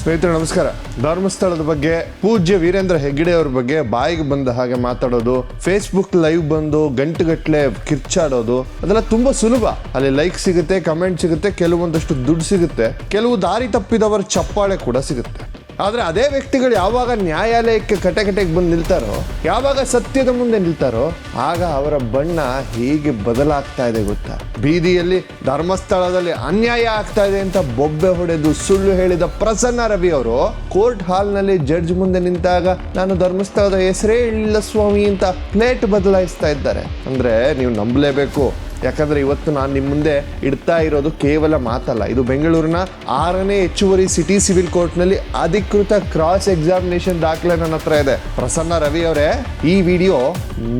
ಸ್ನೇಹಿತರೆ ನಮಸ್ಕಾರ. ಧರ್ಮಸ್ಥಳದ ಬಗ್ಗೆ ಪೂಜ್ಯ ವೀರೇಂದ್ರ ಹೆಗ್ಗಡೆ ಅವ್ರ ಬಗ್ಗೆ ಬಾಯಿಗೆ ಬಂದ ಹಾಗೆ ಮಾತಾಡೋದು, ಫೇಸ್ಬುಕ್ ಲೈವ್ ಬಂದು ಗಂಟುಗಟ್ಲೆ ಕಿರ್ಚಾಡೋದು ಅದೆಲ್ಲ ತುಂಬಾ ಸುಲಭ. ಅಲ್ಲಿ ಲೈಕ್ ಸಿಗುತ್ತೆ, ಕಮೆಂಟ್ ಸಿಗುತ್ತೆ, ಕೆಲವೊಂದಷ್ಟು ದುಡ್ಡು ಸಿಗುತ್ತೆ, ಕೆಲವು ದಾರಿ ತಪ್ಪಿದವರ ಚಪ್ಪಾಳೆ ಕೂಡ ಸಿಗುತ್ತೆ. ಆದರೆ ಅದೇ ವ್ಯಕ್ತಿಗಳು ಯಾವಾಗ ನ್ಯಾಯಾಲಯಕ್ಕೆ ಕಟಕಟೆಗೆ ಬಂದು ನಿಲ್ತಾರೋ, ಯಾವಾಗ ಸತ್ಯದ ಮುಂದೆ ನಿಲ್ತಾರೋ, ಆಗ ಅವರ ಬಣ್ಣ ಹೇಗೆ ಬದಲಾಗ್ತಾ ಇದೆ ಗೊತ್ತಾ? ಬೀದಿಯಲ್ಲಿ ಧರ್ಮಸ್ಥಳದಲ್ಲಿ ಅನ್ಯಾಯ ಆಗ್ತಾ ಇದೆ ಅಂತ ಬೊಬ್ಬೆ ಹೊಡೆದು ಸುಳ್ಳು ಹೇಳಿದ ಪ್ರಸನ್ನ ರವಿ ಅವರು ಕೋರ್ಟ್ ಹಾಲ್ನಲ್ಲಿ ಜಡ್ಜ್ ಮುಂದೆ ನಿಂತಾಗ ನಾನು ಧರ್ಮಸ್ಥಳದ ಹೆಸರೇ ಇಲ್ಲ ಸ್ವಾಮಿ ಅಂತ ಪ್ಲೇಟ್ ಬದಲಾಯಿಸ್ತಾ ಇದ್ದಾರೆ. ಅಂದ್ರೆ ನೀವು ನಂಬಲೇಬೇಕು. ಯಾಕಂದ್ರೆ ಇವತ್ತು ನಾನು ನಿಮ್ಮ ಮುಂದೆ ಇಡ್ತಾ ಇರೋದು ಕೇವಲ ಮಾತಲ್ಲ, ಇದು ಬೆಂಗಳೂರಿನ 6ನೇ ಹೆಚ್ಚುವರಿ ಸಿಟಿ ಸಿವಿಲ್ ಕೋರ್ಟ್ನಲ್ಲಿ ಅಧಿಕೃತ ಕ್ರಾಸ್ ಎಕ್ಸಾಮಿನೇಷನ್ ದಾಖಲೆ ನನ್ನ ಹತ್ರ ಇದೆ. ಪ್ರಸನ್ನ ರವಿ ಅವರೇ, ಈ ವಿಡಿಯೋ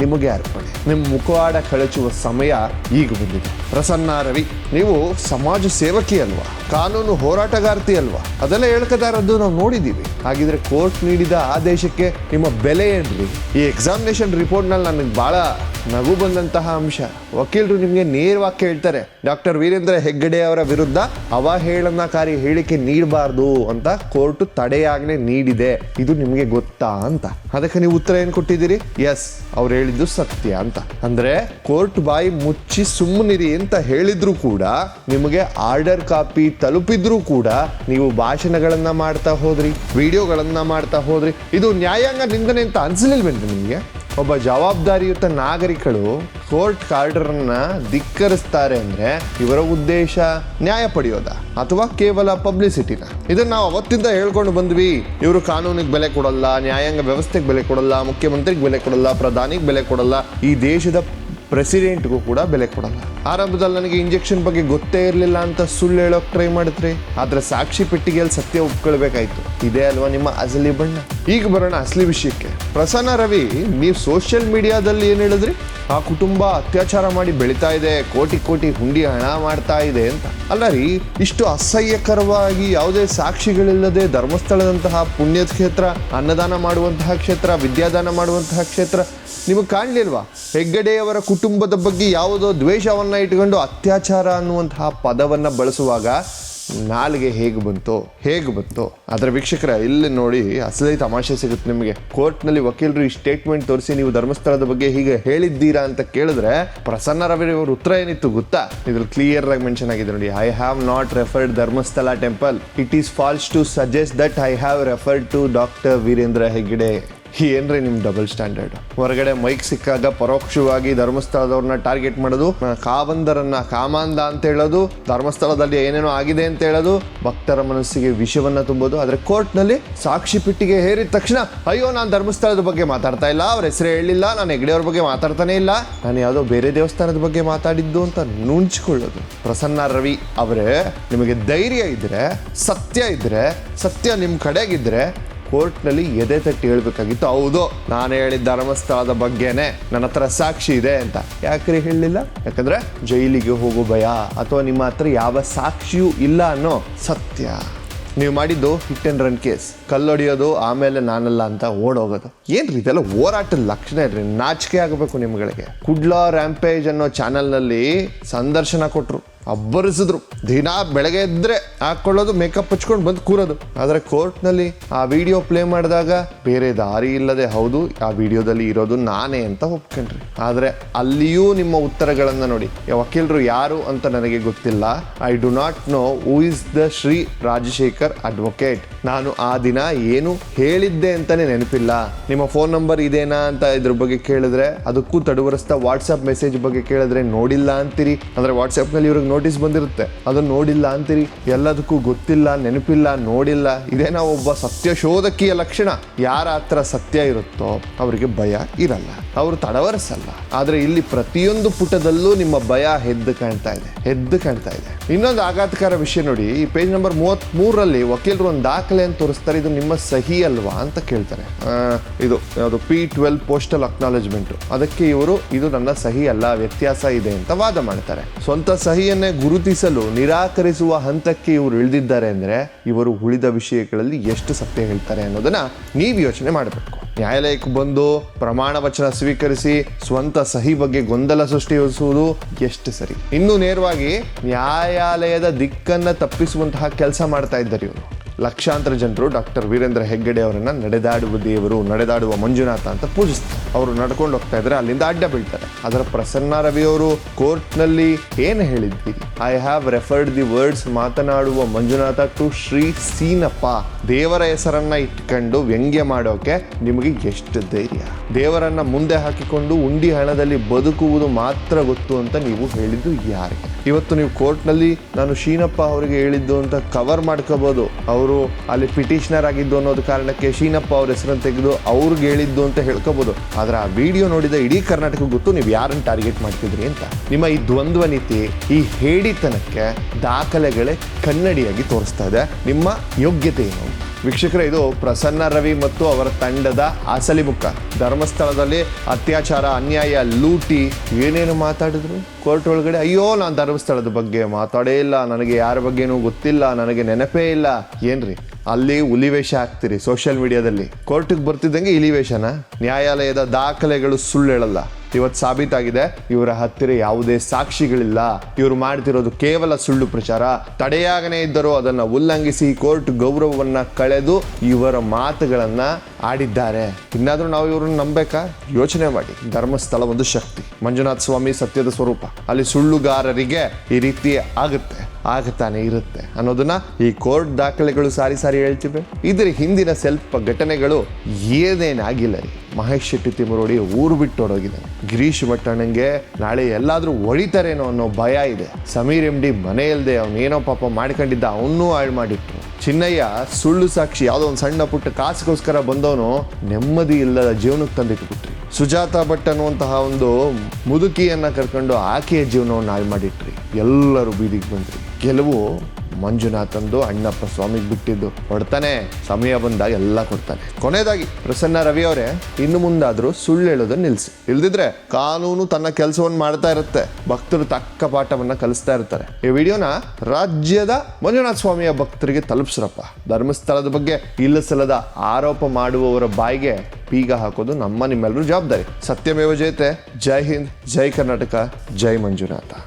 ನಿಮಗೆ ಅರ್ಪಣೆ. ನಿಮ್ಮ ಮುಖವಾಡ ಕಳಚುವ ಸಮಯ ಈಗ ಬಂದಿದೆ. ಪ್ರಸನ್ನ ರವಿ, ನೀವು ಸಮಾಜ ಸೇವಕಿ ಅಲ್ವಾ, ಕಾನೂನು ಹೋರಾಟಗಾರ್ತಿ ಅಲ್ವಾ, ಅದೆಲ್ಲ ಹೇಳ್ಕದಾರದ್ದು ನಾವು ನೋಡಿದ್ದೀವಿ. ಹಾಗಿದ್ರೆ ಕೋರ್ಟ್ ನೀಡಿದ ಆದೇಶಕ್ಕೆ ನಿಮ್ಮ ಬೆಲೆ ಏನ್ರಿ? ಈ ಎಕ್ಸಾಮಿನೇಷನ್ ರಿಪೋರ್ಟ್ನಲ್ಲಿ ನನಗೆ ಬಹಳ ನಗು ಬಂದಂತಹ ಅಂಶ, ವಕೀಲರು ನಿಮಗೆ ನೇರವಾಗಿ ಹೇಳ್ತಾರೆ, ಡಾಕ್ಟರ್ ವೀರೇಂದ್ರ ಹೆಗ್ಗಡೆ ಅವರ ವಿರುದ್ಧ ಅವಹೇಳನಕಾರಿ ಹೇಳಿಕೆ ನೀಡಬಾರ್ದು ಅಂತ ಕೋರ್ಟ್ ತಡೆಯಾಜ್ಞೆ ನೀಡಿದೆ, ಇದು ನಿಮಗೆ ಗೊತ್ತಾ ಅಂತ. ಅದಕ್ಕೆ ನೀವು ಉತ್ತರ ಏನು ಕೊಟ್ಟಿದ್ದೀರಿ? ಎಸ್, ಅವ್ರು ಹೇಳಿದ್ದು ಸತ್ಯ ಅಂತ. ಅಂದ್ರೆ ಕೋರ್ಟ್ ಬಾಯಿ ಮುಚ್ಚಿ ಸುಮ್ಮನಿರಿ ಅಂತ ಹೇಳಿದ್ರು ಕೂಡ, ನಿಮಗೆ ಆರ್ಡರ್ ಕಾಪಿ ತಲುಪಿದ್ರು ಕೂಡ ನೀವು ಭಾಷಣಗಳನ್ನ ಮಾಡ್ತಾ ಹೋದ್ರಿ, ವಿಡಿಯೋಗಳನ್ನ ಮಾಡ್ತಾ ಹೋದ್ರಿ. ಇದು ನ್ಯಾಯಾಂಗ ನಿಂದನೆ ಅಂತ ಅನ್ಸಲಿಲ್ವೇನ್ರಿ ನಿಮಗೆ? ಒಬ್ಬ ಜವಾಬ್ದಾರಿಯುತ ನಾಗರಿಕರು ಕೋರ್ಟ್ ಆರ್ಡರನ್ನ ಧಿಕ್ಕರಿಸ್ತಾರೆ ಅಂದ್ರೆ ಇವರ ಉದ್ದೇಶ ನ್ಯಾಯ ಪಡೆಯೋದ ಅಥವಾ ಕೇವಲ ಪಬ್ಲಿಸಿಟಿನ? ಇದನ್ನ ನಾವು ಅವತ್ತಿಂದ ಹೇಳ್ಕೊಂಡು ಬಂದ್ವಿ. ಇವರು ಕಾನೂನಿಗೆ ಬೆಲೆ ಕೊಡಲ್ಲ, ನ್ಯಾಯಾಂಗ ವ್ಯವಸ್ಥೆಗೆ ಬೆಲೆ ಕೊಡಲ್ಲ, ಮುಖ್ಯಮಂತ್ರಿಗೆ ಬೆಲೆ ಕೊಡಲ್ಲ, ಪ್ರಧಾನಿಗೆ ಬೆಲೆ ಕೊಡಲ್ಲ, ಈ ದೇಶದ ಪ್ರೆಸಿಡೆಂಟ್ಗೂ ಕೂಡ ಬೆಲೆ ಕೊಡಲ್ಲ. ಆರಂಭದಲ್ಲಿ ನನಗೆ ಇಂಜೆಕ್ಷನ್ ಬಗ್ಗೆ ಗೊತ್ತೇ ಇರಲಿಲ್ಲ ಅಂತ ಸುಳ್ಳು ಹೇಳೋಕೆ ಟ್ರೈ ಮಾಡಿದ್ರಿ, ಆದ್ರೆ ಸಾಕ್ಷಿ ಪೆಟ್ಟಿಗೆಯಲ್ಲಿ ಸತ್ಯ ಒಪ್ಕೊಳ್ಬೇಕಾಯ್ತು. ಇದೇ ಅಲ್ವಾ ನಿಮ್ಮ ಅಸಲಿ ಬಣ್ಣ? ಈಗ ಬರೋಣ ಅಸಲಿ ವಿಷಯಕ್ಕೆ. ಪ್ರಸನ್ನ ರವಿ, ನೀವು ಸೋಷಿಯಲ್ ಮೀಡಿಯಾದಲ್ಲಿ ಏನು ಹೇಳಿದ್ರಿ? ಆ ಕುಟುಂಬ ಅತ್ಯಾಚಾರ ಮಾಡಿ ಬೆಳೀತಾ ಇದೆ, ಕೋಟಿ ಕೋಟಿ ಹುಂಡಿ ಹಣ ಮಾಡ್ತಾ ಇದೆ ಅಂತ. ಅಲ್ಲ ರೀ, ಇಷ್ಟು ಅಸಹ್ಯಕರವಾಗಿ ಯಾವುದೇ ಸಾಕ್ಷಿಗಳಿಲ್ಲದೆ ಧರ್ಮಸ್ಥಳದಂತಹ ಪುಣ್ಯ ಕ್ಷೇತ್ರ, ಅನ್ನದಾನ ಮಾಡುವಂತಹ ಕ್ಷೇತ್ರ, ವಿದ್ಯಾದಾನ ಮಾಡುವಂತಹ ಕ್ಷೇತ್ರ ನಿಮಗೆ ಕಾಣಲಿಲ್ವಾ? ಹೆಗ್ಗಡೆಯವರ ಕುಟುಂಬದ ಬಗ್ಗೆ ಯಾವುದೋ ದ್ವೇಷವನ್ನ ಇಟ್ಕೊಂಡು ಅತ್ಯಾಚಾರ ಅನ್ನುವಂತಹ ಪದವನ್ನ ಬಳಸುವಾಗ ನಾಲಿಗೆ ಹೇಗೆ ಬಂತು? ಅದರ ವೀಕ್ಷಕರ, ಇಲ್ಲಿ ನೋಡಿ ಅಸಲಿ ತಮಾಷೆ ಸಿಗುತ್ತೆ ನಿಮಗೆ. ಕೋರ್ಟ್ನಲ್ಲಿ ವಕೀಲರು ಈ ಸ್ಟೇಟ್ಮೆಂಟ್ ತೋರಿಸಿ ನೀವು ಧರ್ಮಸ್ಥಳದ ಬಗ್ಗೆ ಹೀಗೆ ಹೇಳಿದ್ದೀರಾ ಅಂತ ಕೇಳಿದ್ರೆ ಪ್ರಸನ್ನ ರವಿ ಅವರ ಉತ್ತರ ಏನಿತ್ತು ಗೊತ್ತಾ? ಇದ್ರಲ್ಲಿ ಕ್ಲಿಯರ್ ಆಗಿ ಮೆನ್ಷನ್ ಆಗಿದೆ ನೋಡಿ, I have not referred Dharmasthala temple. It is false to suggest that I have referred to doctor Veerendra Heggade. ಏನ್ರಿ ನಿಮ್ ಡಬಲ್ ಸ್ಟ್ಯಾಂಡರ್ಡ್? ಹೊರಗಡೆ ಮೈಕ್ ಸಿಕ್ಕಾಗ ಪರೋಕ್ಷವಾಗಿ ಧರ್ಮಸ್ಥಳದವ್ರನ್ನ ಟಾರ್ಗೆಟ್ ಮಾಡೋದು, ಕಾವಂದರನ್ನ ಕಾಮಾಂಧ ಅಂತ ಹೇಳೋದು, ಧರ್ಮಸ್ಥಳದಲ್ಲಿ ಏನೇನೋ ಆಗಿದೆ ಅಂತ ಹೇಳೋದು, ಭಕ್ತರ ಮನಸ್ಸಿಗೆ ವಿಷವನ್ನ ತುಂಬೋದು. ಆದ್ರೆ ಕೋರ್ಟ್ ನಲ್ಲಿ ಸಾಕ್ಷಿ ಪೆಟ್ಟಿಗೆ ಹೇರಿದ ತಕ್ಷಣ ಅಯ್ಯೋ ನಾನು ಧರ್ಮಸ್ಥಳದ ಬಗ್ಗೆ ಮಾತಾಡ್ತಾ ಇಲ್ಲ, ಅವ್ರ ಹೆಸರೇ ಹೇಳಿಲ್ಲ, ನಾನು ಹೆಗ್ಗಡೆಯವ್ರ ಬಗ್ಗೆ ಮಾತಾಡ್ತಾನೆ ಇಲ್ಲ, ನಾನು ಯಾವುದೋ ಬೇರೆ ದೇವಸ್ಥಾನದ ಬಗ್ಗೆ ಮಾತಾಡಿದ್ದು ಅಂತ ನುಂಚಿಕೊಳ್ಳೋದು. ಪ್ರಸನ್ನ ರವಿ ಅವರೇ, ನಿಮಗೆ ಧೈರ್ಯ ಇದ್ರೆ, ಸತ್ಯ ಇದ್ರೆ, ಸತ್ಯ ನಿಮ್ಮ ಕಡೆಗಿದ್ರೆ ಕೋರ್ಟ್ನಲ್ಲಿ ಎದೆ ತಟ್ಟಿ ಹೇಳ್ಬೇಕಾಗಿತ್ತು, ಹೌದು ನಾನು ಹೇಳಿದ ಧರ್ಮಸ್ಥಳದ ಬಗ್ಗೆನೆ, ನನ್ನ ಹತ್ರ ಸಾಕ್ಷಿ ಇದೆ ಅಂತ. ಯಾಕ್ರಿ ಹೇಳಲಿಲ್ಲ? ಯಾಕಂದ್ರೆ ಜೈಲಿಗೆ ಹೋಗೋ ಭಯ, ಅಥವಾ ನಿಮ್ಮ ಹತ್ರ ಯಾವ ಸಾಕ್ಷಿಯೂ ಇಲ್ಲ ಅನ್ನೋ ಸತ್ಯ. ನೀವು ಮಾಡಿದ್ದು ಹಿಟ್ ಅಂಡ್ ರನ್ ಕೇಸ್, ಕಲ್ಲೊಡೆಯೋದು, ಆಮೇಲೆ ನಾನಲ್ಲ ಅಂತ ಓಡೋಗೋದು. ಏನ್ರಿ ಇದೆಲ್ಲ ಹೋರಾಟದ ಲಕ್ಷಣ ಇರ್ರಿ, ನಾಚಿಕೆ ಆಗಬೇಕು ನಿಮ್ಗಳಿಗೆ. ಕುಡ್ಲಾ ರ್ಯಾಂಪೇಜ್ ಅನ್ನೋ ಚಾನೆಲ್ನಲ್ಲಿ ಸಂದರ್ಶನ ಕೊಟ್ಟರು, ಅಬ್ಬರಿಸಿದ್ರು. ದಿನ ಬೆಳಗ್ಗೆ ಎದ್ರೆ ಹಾಕೊಳ್ಳೋದು, ಮೇಕಪ್ ಹಚ್ಕೊಂಡು ಬಂದು ಕೂರೋದು. ಆದರೆ ಕೋರ್ಟ್ನಲ್ಲಿ ಆ ವಿಡಿಯೋ ಪ್ಲೇ ಮಾಡಿದಾಗ ಬೇರೆ ದಾರಿ ಇಲ್ಲದೆ ಹೌದು ಆ ವಿಡಿಯೋದಲ್ಲಿ ಇರೋದು ನಾನೇ ಅಂತ ಒಪ್ಕೊಂಡ್ರಿ. ಆದರೆ ಅಲ್ಲಿಯೂ ನಿಮ್ಮ ಉತ್ತರಗಳನ್ನು ನೋಡಿ. ವಕೀಲರು ಯಾರು ಅಂತ ನನಗೆ ಗೊತ್ತಿಲ್ಲ, I do not know who is the Shri Rajashekhar advocate. ನಾನು ಆ ದಿನ ಏನು ಹೇಳಿದ್ದೆ ಅಂತಾನೆ ನೆನಪಿಲ್ಲ. ನಿಮ್ಮ ಫೋನ್ ನಂಬರ್ ಇದೇನಾ ಅಂತ ಇದ್ರ ಬಗ್ಗೆ ಕೇಳಿದ್ರೆ ಅದಕ್ಕೂ ತಡವರಿಸ್ತಾ ವಾಟ್ಸಪ್ ಮೆಸೇಜ್ ಬಗ್ಗೆ ಕೇಳಿದ್ರೆ ನೋಡಿಲ್ಲ ಅಂತೀರಿ. ಅಂದ್ರೆ ವಾಟ್ಸಪ್ನಲ್ಲಿ ಇವ್ರಿಗೆ ನೋಟಿಸ್ ಬಂದಿರುತ್ತೆ, ಅದನ್ನು ನೋಡಿಲ್ಲ ಅಂತೀರಿ. ಎಲ್ಲದಕ್ಕೂ ಗೊತ್ತಿಲ್ಲ, ನೆನಪಿಲ್ಲ, ನೋಡಿಲ್ಲ. ಇದೇನಾ ಒಬ್ಬ ಸತ್ಯ ಶೋಧಕಿಯ ಲಕ್ಷಣ? ಯಾರ ಹತ್ರ ಸತ್ಯ ಇರುತ್ತೋ ಅವರಿಗೆ ಭಯ ಇರಲ್ಲ, ಅವರು ತಡವರಿಸಲ್ಲ. ಆದ್ರೆ ಇಲ್ಲಿ ಪ್ರತಿಯೊಂದು ಪುಟದಲ್ಲೂ ನಿಮ್ಮ ಭಯ ಎದ್ದು ಕಾಣ್ತಾ ಇದೆ. ಇನ್ನೊಂದು ಆಘಾತಕಾರ ವಿಷಯ ನೋಡಿ, ಈ ಪೇಜ್ ನಂಬರ್ 33ರಲ್ಲಿ ವಕೀಲರು ಒಂದು ದಾಖಲೆ ಅಂತ ತೋರಿಸ್ತಾರೆ, ಇದು ನಿಮ್ಮ ಸಹಿ ಅಲ್ವಾ ಅಂತ ಕೇಳ್ತಾರೆ. ಇದು ಯಾವುದು P12 ಪೋಸ್ಟಲ್ ಅಕ್ನಾಲೆಜ್ಮೆಂಟ್. ಅದಕ್ಕೆ ಇವರು ಇದು ನನ್ನ ಸಹಿ ಅಲ್ಲ, ವ್ಯತ್ಯಾಸ ಇದೆ ಅಂತ ವಾದ ಮಾಡ್ತಾರೆ. ಸ್ವಂತ ಸಹಿಯನ್ನೇ ಗುರುತಿಸಲು ನಿರಾಕರಿಸುವ ಹಂತಕ್ಕೆ ಇವರು ಇಳಿದಿದ್ದಾರೆ ಅಂದ್ರೆ ಇವರು ಉಳಿದ ವಿಷಯಗಳಲ್ಲಿ ಎಷ್ಟು ಸತ್ಯ ಹೇಳ್ತಾರೆ ಅನ್ನೋದನ್ನ ನೀವು ಯೋಚನೆ ಮಾಡಬೇಕು. ನ್ಯಾಯಾಲಯಕ್ಕೆ ಬಂದು ಪ್ರಮಾಣ ವಚನ ಸ್ವೀಕರಿಸಿ ಸ್ವಂತ ಸಹಿ ಬಗ್ಗೆ ಗೊಂದಲ ಸೃಷ್ಟಿಸುವುದು ಎಷ್ಟು ಸರಿ? ಇನ್ನು ನೇರವಾಗಿ ನ್ಯಾಯಾಲಯದ ದಿಕ್ಕನ್ನ ತಪ್ಪಿಸುವಂತಹ ಕೆಲಸ ಮಾಡ್ತಾ ಇದ್ದಾರೆ ಇವರು. ಲಕ್ಷಾಂತರ ಜನರು ಡಾಕ್ಟರ್ ವೀರೇಂದ್ರ ಹೆಗ್ಗಡೆ ಅವರನ್ನ ನಡೆದಾಡುವ ದೇವರು, ನಡೆದಾಡುವ ಮಂಜುನಾಥ ಅಂತ ಪೂಜಿಸ್ತಾರೆ. ಅವರು ನಡ್ಕೊಂಡು ಹೋಗ್ತಾ ಇದ್ರೆ ಅಲ್ಲಿಂದ ಅಡ್ಡ ಬೀಳ್ತಾರೆ. ಅದರ ಪ್ರಸನ್ನ ರವಿ ಅವರು ಕೋರ್ಟ್ನಲ್ಲಿ ಏನು ಹೇಳಿದ್ದೀರಿ? I have referred the words ಮಾತನಾಡುವ ಮಂಜುನಾಥ ಟು ಶ್ರೀ ಸೀನಪ್ಪ. ದೇವರ ಹೆಸರನ್ನ ಇಟ್ಕೊಂಡು ವ್ಯಂಗ್ಯ ಮಾಡೋಕೆ ನಿಮಗೆ ಎಷ್ಟು ಧೈರ್ಯ? ದೇವರನ್ನ ಮುಂದೆ ಹಾಕಿಕೊಂಡು ಉಂಡಿ ಹಣದಲ್ಲಿ ಬದುಕುವುದು ಮಾತ್ರ ಗೊತ್ತು ಅಂತ ನೀವು ಹೇಳಿದ್ದು ಯಾರಿಗೆ? ಇವತ್ತು ನೀವು ಕೋರ್ಟ್ನಲ್ಲಿ ನಾನು ಶೀನಪ್ಪ ಅವರಿಗೆ ಹೇಳಿದ್ದು ಅಂತ ಕವರ್ ಮಾಡ್ಕೋಬಹುದು. ಅವರು ಅಲ್ಲಿ ಪಿಟಿಷನರ್ ಆಗಿದ್ದು ಅನ್ನೋದು ಕಾರಣಕ್ಕೆ ಶೀನಪ್ಪ ಅವ್ರ ಹೆಸರನ್ನು ತೆಗೆದು ಅವ್ರಿಗೆ ಹೇಳಿದ್ದು ಅಂತ ಹೇಳ್ಕೋಬಹುದು. ಆದ್ರೆ ಆ ವಿಡಿಯೋ ನೋಡಿದ ಇಡೀ ಕರ್ನಾಟಕ ಗೊತ್ತು ನೀವು ಯಾರನ್ನು ಟಾರ್ಗೆಟ್ ಮಾಡ್ತಿದ್ರಿ ಅಂತ. ನಿಮ್ಮ ಈ ದ್ವಂದ್ವ ನೀತಿ, ಈ ಹೇಡಿತನಕ್ಕೆ ದಾಖಲೆಗಳೇ ಕನ್ನಡಿಯಾಗಿ ತೋರಿಸ್ತಾ ಇದೆ ನಿಮ್ಮ ಯೋಗ್ಯತೆ ಏನು. ವೀಕ್ಷಕರೇ, ಇದು ಪ್ರಸನ್ನ ರವಿ ಮತ್ತು ಅವರ ತಂಡದ ಅಸಲಿ ಮುಖ. ಧರ್ಮಸ್ಥಳದಲ್ಲಿ ಅತ್ಯಾಚಾರ, ಅನ್ಯಾಯ, ಲೂಟಿ ಏನೇನು ಮಾತಾಡಿದ್ರು ಕೋರ್ಟ್ ಒಳಗಡೆ. ಅಯ್ಯೋ, ನಾನು ಧರ್ಮಸ್ಥಳದ ಬಗ್ಗೆ ಮಾತಾಡೇ ಇಲ್ಲ, ನನಗೆ ಯಾರ ಬಗ್ಗೆನೂ ಗೊತ್ತಿಲ್ಲ, ನನಗೆ ನೆನಪೇ ಇಲ್ಲ. ಏನ್ರಿ ಅಲ್ಲಿ ಹುಲಿವೇಷ ಹಾಕ್ತೀರಿ ಸೋಷಿಯಲ್ ಮೀಡಿಯಾದಲ್ಲಿ. ಕೋರ್ಟಿಗೆ ಬರ್ತಿದ್ದಂಗೆ ಇಲಿವೇಷನ. ನ್ಯಾಯಾಲಯದ ದಾಖಲೆಗಳು ಸುಳ್ಳು ಹೇಳಲ್ಲ. ಇವತ್ತು ಸಾಬೀತಾಗಿದೆ ಇವರ ಹತ್ತಿರ ಯಾವುದೇ ಸಾಕ್ಷಿಗಳಿಲ್ಲ. ಇವರು ಮಾಡ್ತಿರೋದು ಕೇವಲ ಸುಳ್ಳು ಪ್ರಚಾರ. ತಡೆಯಾಗನೇ ಇದ್ದರೂ ಅದನ್ನು ಉಲ್ಲಂಘಿಸಿ ಕೋರ್ಟ್ ಗೌರವವನ್ನ ಕಳೆದು ಇವರ ಮಾತುಗಳನ್ನ ಆಡಿದ್ದಾರೆ. ಇನ್ನಾದ್ರೂ ನಾವು ಇವ್ರನ್ನ ನಂಬೇಕಾ? ಯೋಚನೆ ಮಾಡಿ. ಧರ್ಮಸ್ಥಳ ಒಂದು ಶಕ್ತಿ, ಮಂಜುನಾಥ ಸ್ವಾಮಿ ಸತ್ಯದ ಸ್ವರೂಪ. ಅಲ್ಲಿ ಸುಳ್ಳುಗಾರರಿಗೆ ಈ ರೀತಿ ಆಗತಾನೆ ಇರುತ್ತೆ ಅನ್ನೋದನ್ನ ಈ ಕೋರ್ಟ್ ದಾಖಲೆಗಳು ಸಾರಿ ಹೇಳ್ತಿವೆ. ಇದ್ರ ಹಿಂದಿನ ಸ್ವಲ್ಪ ಘಟನೆಗಳು ಏನೇನಾಗಿಲ್ಲ ರೀ. ಮಹೇಶ್ ಶೆಟ್ಟಿ ತಿಮ್ಮರೋಡಿ ಊರು ಬಿಟ್ಟು ಹೊರಗಿದ್ದಾನೆ. ಗಿರೀಶ್ ಭಟ್ಟಣ್ಣಂಗೆ ನಾಳೆ ಎಲ್ಲಾದ್ರೂ ಹೊಡಿತಾರೇನೋ ಅನ್ನೋ ಭಯ ಇದೆ. ಸಮೀರ್ MD ಮನೆ ಇಲ್ಲದೆ ಅವನೇನೋ ಪಾಪ ಮಾಡ್ಕೊಂಡಿದ್ದ, ಅವನ್ನೂ ಹಾಳು ಮಾಡಿಟ್ರು. ಚಿನ್ನಯ್ಯ ಸುಳ್ಳು ಸಾಕ್ಷಿ, ಯಾವುದೋ ಒಂದು ಸಣ್ಣ ಪುಟ್ಟ ಕಾಸಿಗೋಸ್ಕರ ಬಂದವನು ನೆಮ್ಮದಿ ಇಲ್ಲದ ಜೀವನಕ್ಕೆ ತಂದಿಟ್ಬಿಟ್ರಿ. ಸುಜಾತ ಭಟ್ ಅನ್ನುವಂತಹ ಒಂದು ಮುದುಕಿಯನ್ನ ಕರ್ಕೊಂಡು ಆಕೆಯ ಜೀವನವನ್ನು ಹಾಳು ಮಾಡಿಟ್ರಿ. ಎಲ್ಲರೂ ಬೀದಿಗೆ ಬಂದ್ರಿ. ಕೆಲವು ಮಂಜುನಾಥಂದು ಅಣ್ಣಪ್ಪ ಸ್ವಾಮಿಗೆ ಬಿಟ್ಟಿದ್ದು. ಹೊಡ್ತಾನೆ, ಸಮಯ ಬಂದಾಗ ಎಲ್ಲ ಕೊಡ್ತಾನೆ. ಕೊನೆಯದಾಗಿ ಪ್ರಸನ್ನ ರವಿ ಅವರೇ, ಇನ್ನು ಮುಂದಾದ್ರೂ ಸುಳ್ಳು ಹೇಳೋದನ್ನ ನಿಲ್ಲಿಸಿ. ಇಲ್ದಿದ್ರೆ ಕಾನೂನು ತನ್ನ ಕೆಲಸವನ್ನು ಮಾಡ್ತಾ ಇರುತ್ತೆ. ಭಕ್ತರು ತಕ್ಕ ಪಾಠವನ್ನ ಕಲಿಸ್ತಾ ಇರ್ತಾರೆ. ಈ ವಿಡಿಯೋನ ರಾಜ್ಯದ ಮಂಜುನಾಥ ಸ್ವಾಮಿಯ ಭಕ್ತರಿಗೆ ತಲುಪಿಸ್ರಪ್ಪ. ಧರ್ಮಸ್ಥಳದ ಬಗ್ಗೆ ಇಲ್ಲಸಲ್ಲದ ಆರೋಪ ಮಾಡುವವರ ಬಾಯಿಗೆ ಬೀಗ ಹಾಕೋದು ನಿಮ್ಮೆಲ್ಲರೂ ಜವಾಬ್ದಾರಿ. ಸತ್ಯಮೇವ ಜಯತೆ. ಜೈ ಹಿಂದ್, ಜೈ ಕರ್ನಾಟಕ, ಜೈ ಮಂಜುನಾಥ.